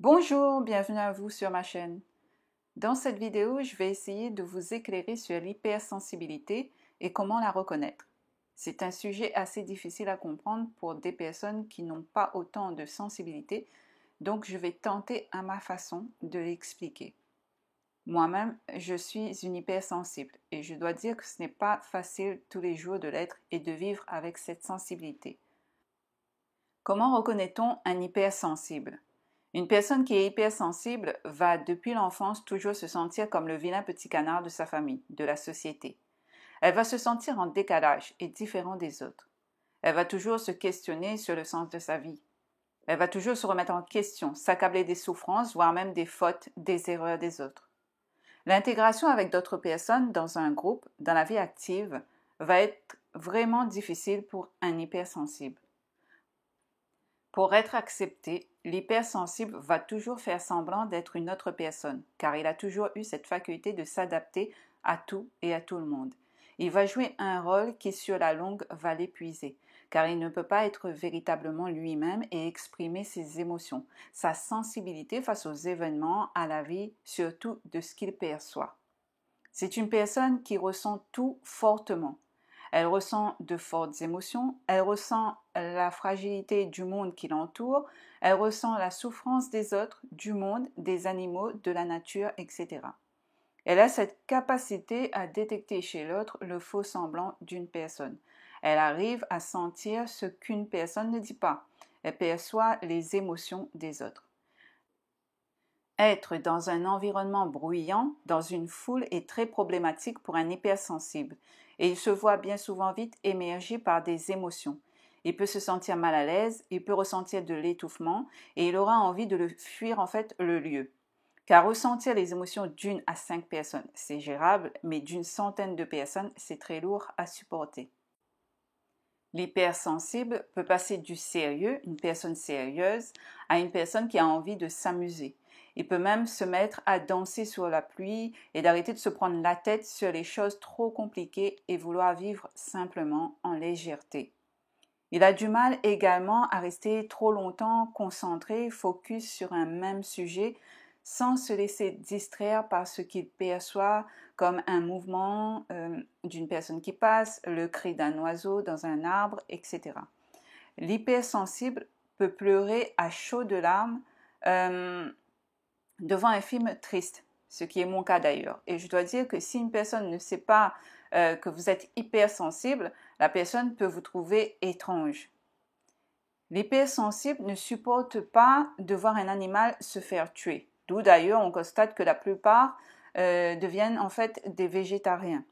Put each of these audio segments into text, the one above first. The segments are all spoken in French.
Bonjour, bienvenue à vous sur ma chaîne. Dans cette vidéo, je vais essayer de vous éclairer sur l'hypersensibilité et comment la reconnaître. C'est un sujet assez difficile à comprendre pour des personnes qui n'ont pas autant de sensibilité, donc je vais tenter à ma façon de l'expliquer. Moi-même, je suis une hypersensible et je dois dire que ce n'est pas facile tous les jours de l'être et de vivre avec cette sensibilité. Comment reconnaît-on un hypersensible? Une personne qui est hypersensible va depuis l'enfance toujours se sentir comme le vilain petit canard de sa famille, de la société. Elle va se sentir en décalage et différent des autres. Elle va toujours se questionner sur le sens de sa vie. Elle va toujours se remettre en question, s'accabler des souffrances, voire même des fautes, des erreurs des autres. L'intégration avec d'autres personnes dans un groupe, dans la vie active, va être vraiment difficile pour un hypersensible. Pour être accepté, l'hypersensible va toujours faire semblant d'être une autre personne, car il a toujours eu cette faculté de s'adapter à tout et à tout le monde. Il va jouer un rôle qui sur la longue va l'épuiser, car il ne peut pas être véritablement lui-même et exprimer ses émotions, sa sensibilité face aux événements, à la vie, surtout de ce qu'il perçoit. C'est une personne qui ressent tout fortement. Elle ressent de fortes émotions, elle ressent la fragilité du monde qui l'entoure, elle ressent la souffrance des autres, du monde, des animaux, de la nature, etc. Elle a cette capacité à détecter chez l'autre le faux semblant d'une personne. Elle arrive à sentir ce qu'une personne ne dit pas. Elle perçoit les émotions des autres. Être dans un environnement bruyant, dans une foule, est très problématique pour un hypersensible et il se voit bien souvent vite émerger par des émotions. Il peut se sentir mal à l'aise, il peut ressentir de l'étouffement et il aura envie de fuir en fait le lieu. Car ressentir les émotions d'une à 5 personnes, c'est gérable, mais d'une centaine de personnes, c'est très lourd à supporter. L'hypersensible peut passer du sérieux, une personne sérieuse, à une personne qui a envie de s'amuser. Il peut même se mettre à danser sur la pluie et d'arrêter de se prendre la tête sur les choses trop compliquées et vouloir vivre simplement en légèreté. Il a du mal également à rester trop longtemps concentré, focus sur un même sujet, sans se laisser distraire par ce qu'il perçoit comme un mouvement d'une personne qui passe, le cri d'un oiseau dans un arbre, etc. L'hypersensible peut pleurer à chaudes larmes devant un film triste, ce qui est mon cas d'ailleurs. Et je dois dire que si une personne ne sait pas que vous êtes hypersensible, la personne peut vous trouver étrange. L'hypersensible ne supporte pas de voir un animal se faire tuer. D'où d'ailleurs on constate que la plupart deviennent en fait des végétariens.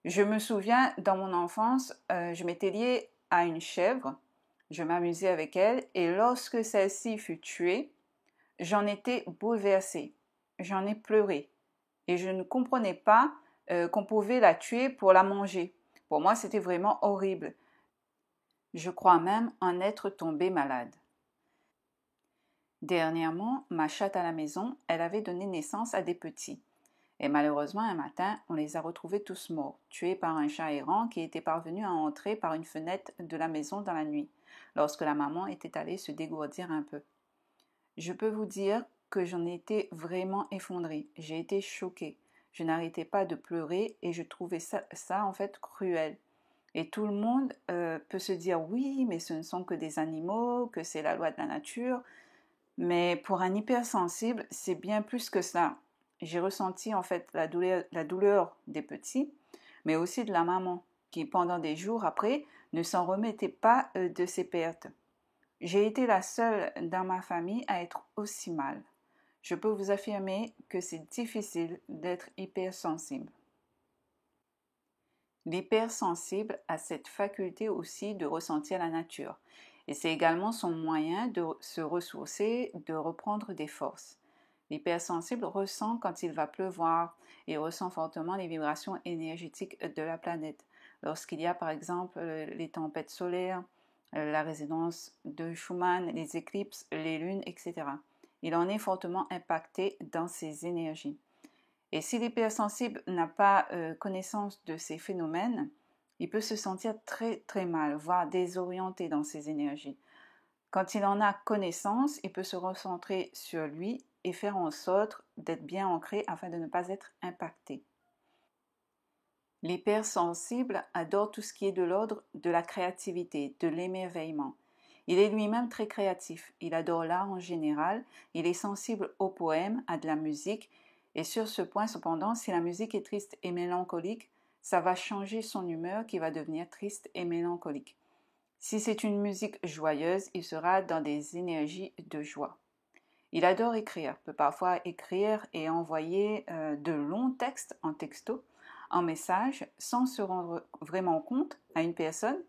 Je me souviens dans mon enfance, je m'étais liée à une chèvre, je m'amusais avec elle et lorsque celle-ci fut tuée, j'en étais bouleversée, j'en ai pleuré et je ne comprenais pas qu'on pouvait la tuer pour la manger. Pour moi, c'était vraiment horrible. Je crois même en être tombée malade. Dernièrement, ma chatte à la maison, elle avait donné naissance à des petits. Et malheureusement, un matin, on les a retrouvés tous morts, tués par un chat errant qui était parvenu à entrer par une fenêtre de la maison dans la nuit, lorsque la maman était allée se dégourdir un peu. Je peux vous dire que j'en étais vraiment effondrée. J'ai été choquée. Je n'arrêtais pas de pleurer et je trouvais ça en fait cruel. Et tout le monde peut se dire oui, mais ce ne sont que des animaux, que c'est la loi de la nature. Mais pour un hypersensible, c'est bien plus que ça. J'ai ressenti en fait la douleur des petits, mais aussi de la maman, qui pendant des jours après ne s'en remettait pas de ses pertes. J'ai été la seule dans ma famille à être aussi mal. Je peux vous affirmer que c'est difficile d'être hypersensible. L'hypersensible a cette faculté aussi de ressentir la nature. Et c'est également son moyen de se ressourcer, de reprendre des forces. L'hypersensible ressent quand il va pleuvoir et ressent fortement les vibrations énergétiques de la planète. Lorsqu'il y a par exemple les tempêtes solaires, la résonance de Schumann, les éclipses, les lunes, etc. Il en est fortement impacté dans ses énergies. Et si l'hypersensible n'a pas connaissance de ces phénomènes, il peut se sentir très très mal, voire désorienté dans ses énergies. Quand il en a connaissance, il peut se recentrer sur lui et faire en sorte d'être bien ancré afin de ne pas être impacté. L'hypersensible adore tout ce qui est de l'ordre de la créativité, de l'émerveillement. Il est lui-même très créatif, il adore l'art en général, il est sensible aux poèmes, à de la musique, et sur ce point cependant, si la musique est triste et mélancolique, ça va changer son humeur qui va devenir triste et mélancolique. Si c'est une musique joyeuse, il sera dans des énergies de joie. Il adore écrire, peut parfois écrire et envoyer de longs textes en texto, en message, sans se rendre vraiment compte à une personne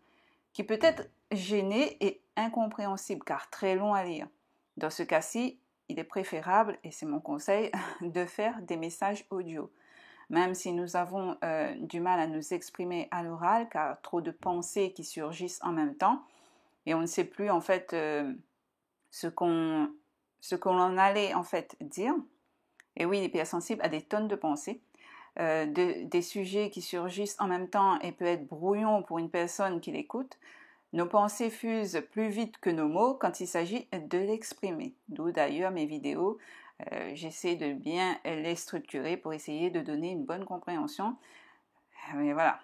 qui peut être gênée et incompréhensible car très long à lire. Dans ce cas-ci, il est préférable, et c'est mon conseil, de faire des messages audio. Même si nous avons du mal à nous exprimer à l'oral car trop de pensées qui surgissent en même temps et on ne sait plus en fait ce qu'on en allait en fait dire. Et oui, l'hypersensible a des tonnes de pensées, des sujets qui surgissent en même temps et peut être brouillon pour une personne qui l'écoute. Nos pensées fusent plus vite que nos mots quand il s'agit de l'exprimer. D'où d'ailleurs mes vidéos, j'essaie de bien les structurer pour essayer de donner une bonne compréhension. Mais voilà.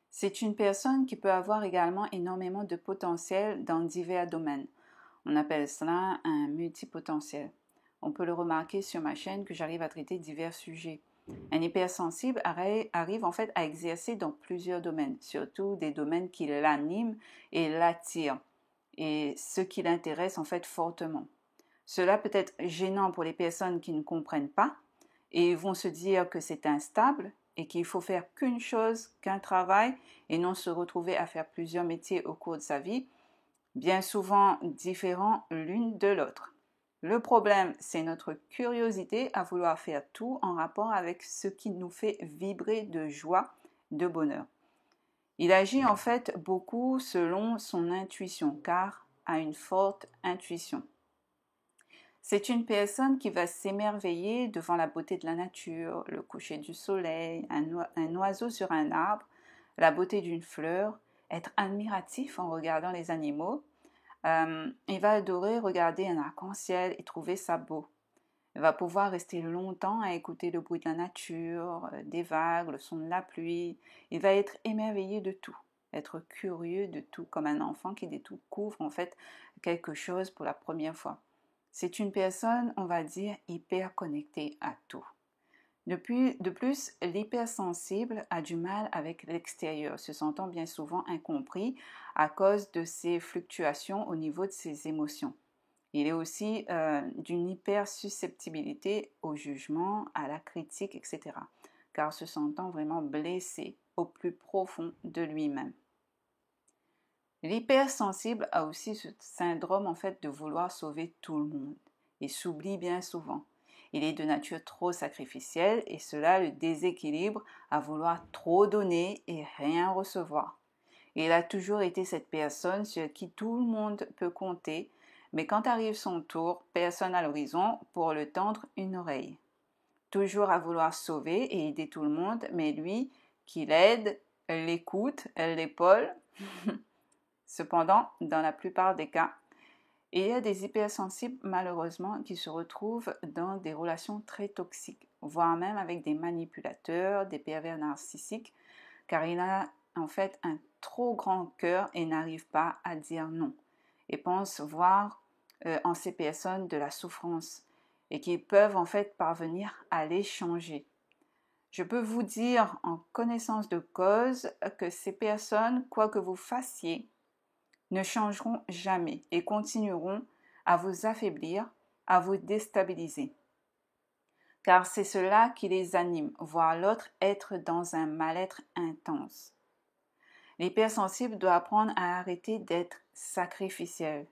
C'est une personne qui peut avoir également énormément de potentiel dans divers domaines. On appelle cela un multipotentiel. On peut le remarquer sur ma chaîne que j'arrive à traiter divers sujets. Un hypersensible arrive en fait à exercer dans plusieurs domaines, surtout des domaines qui l'animent et l'attirent, et ce qui l'intéresse en fait fortement. Cela peut être gênant pour les personnes qui ne comprennent pas et vont se dire que c'est instable et qu'il faut faire qu'une chose, qu'un travail et non se retrouver à faire plusieurs métiers au cours de sa vie, bien souvent différents l'une de l'autre. Le problème, c'est notre curiosité à vouloir faire tout en rapport avec ce qui nous fait vibrer de joie, de bonheur. Il agit en fait beaucoup selon son intuition, car a une forte intuition. C'est une personne qui va s'émerveiller devant la beauté de la nature, le coucher du soleil, un oiseau sur un arbre, la beauté d'une fleur, être admiratif en regardant les animaux. Il va adorer regarder un arc-en-ciel et trouver ça beau. Il va pouvoir rester longtemps à écouter le bruit de la nature, des vagues, le son de la pluie. Il va être émerveillé de tout, être curieux de tout, comme un enfant qui découvre en fait quelque chose pour la première fois. C'est une personne, on va dire, hyper connectée à tout. De plus, l'hypersensible a du mal avec l'extérieur, se sentant bien souvent incompris à cause de ses fluctuations au niveau de ses émotions. Il est aussi d'une hypersusceptibilité au jugement, à la critique, etc., car se sentant vraiment blessé au plus profond de lui-même. L'hypersensible a aussi ce syndrome en fait de vouloir sauver tout le monde et s'oublie bien souvent. Il est de nature trop sacrificielle et cela le déséquilibre à vouloir trop donner et rien recevoir. Il a toujours été cette personne sur qui tout le monde peut compter, mais quand arrive son tour, personne à l'horizon pour le tendre une oreille. Toujours à vouloir sauver et aider tout le monde, mais lui qui l'aide, l'écoute, l'épaule. Cependant, dans la plupart des cas, il y a des hypersensibles malheureusement qui se retrouvent dans des relations très toxiques, voire même avec des manipulateurs, des pervers narcissiques, car il a en fait un trop grand cœur et n'arrive pas à dire non, et pense voir en ces personnes de la souffrance, et qu'ils peuvent en fait parvenir à les changer. Je peux vous dire en connaissance de cause que ces personnes, quoi que vous fassiez, ne changeront jamais et continueront à vous affaiblir, à vous déstabiliser. Car c'est cela qui les anime, voir l'autre être dans un mal-être intense. L'hypersensible doit apprendre à arrêter d'être sacrificiel.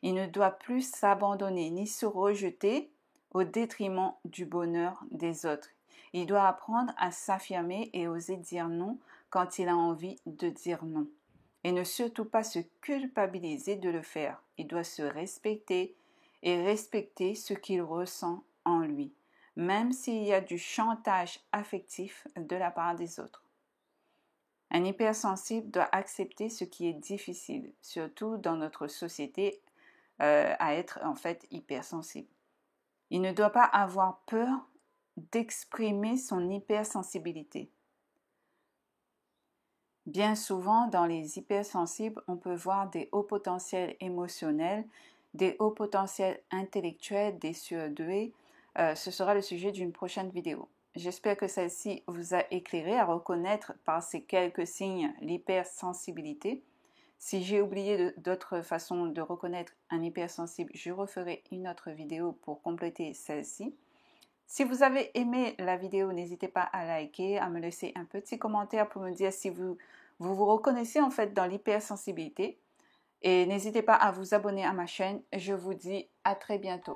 Il ne doit plus s'abandonner ni se rejeter au détriment du bonheur des autres. Il doit apprendre à s'affirmer et oser dire non quand il a envie de dire non. Et ne surtout pas se culpabiliser de le faire. Il doit se respecter et respecter ce qu'il ressent en lui, même s'il y a du chantage affectif de la part des autres. Un hypersensible doit accepter ce qui est difficile, surtout dans notre société, à être en fait hypersensible. Il ne doit pas avoir peur d'exprimer son hypersensibilité. Bien souvent, dans les hypersensibles, on peut voir des hauts potentiels émotionnels, des hauts potentiels intellectuels, des surdoués. Ce sera le sujet d'une prochaine vidéo. J'espère que celle-ci vous a éclairé à reconnaître par ces quelques signes l'hypersensibilité. Si j'ai oublié d'autres façons de reconnaître un hypersensible, je referai une autre vidéo pour compléter celle-ci. Si vous avez aimé la vidéo, n'hésitez pas à liker, à me laisser un petit commentaire pour me dire si vous reconnaissez en fait dans l'hypersensibilité. Et n'hésitez pas à vous abonner à ma chaîne. Je vous dis à très bientôt.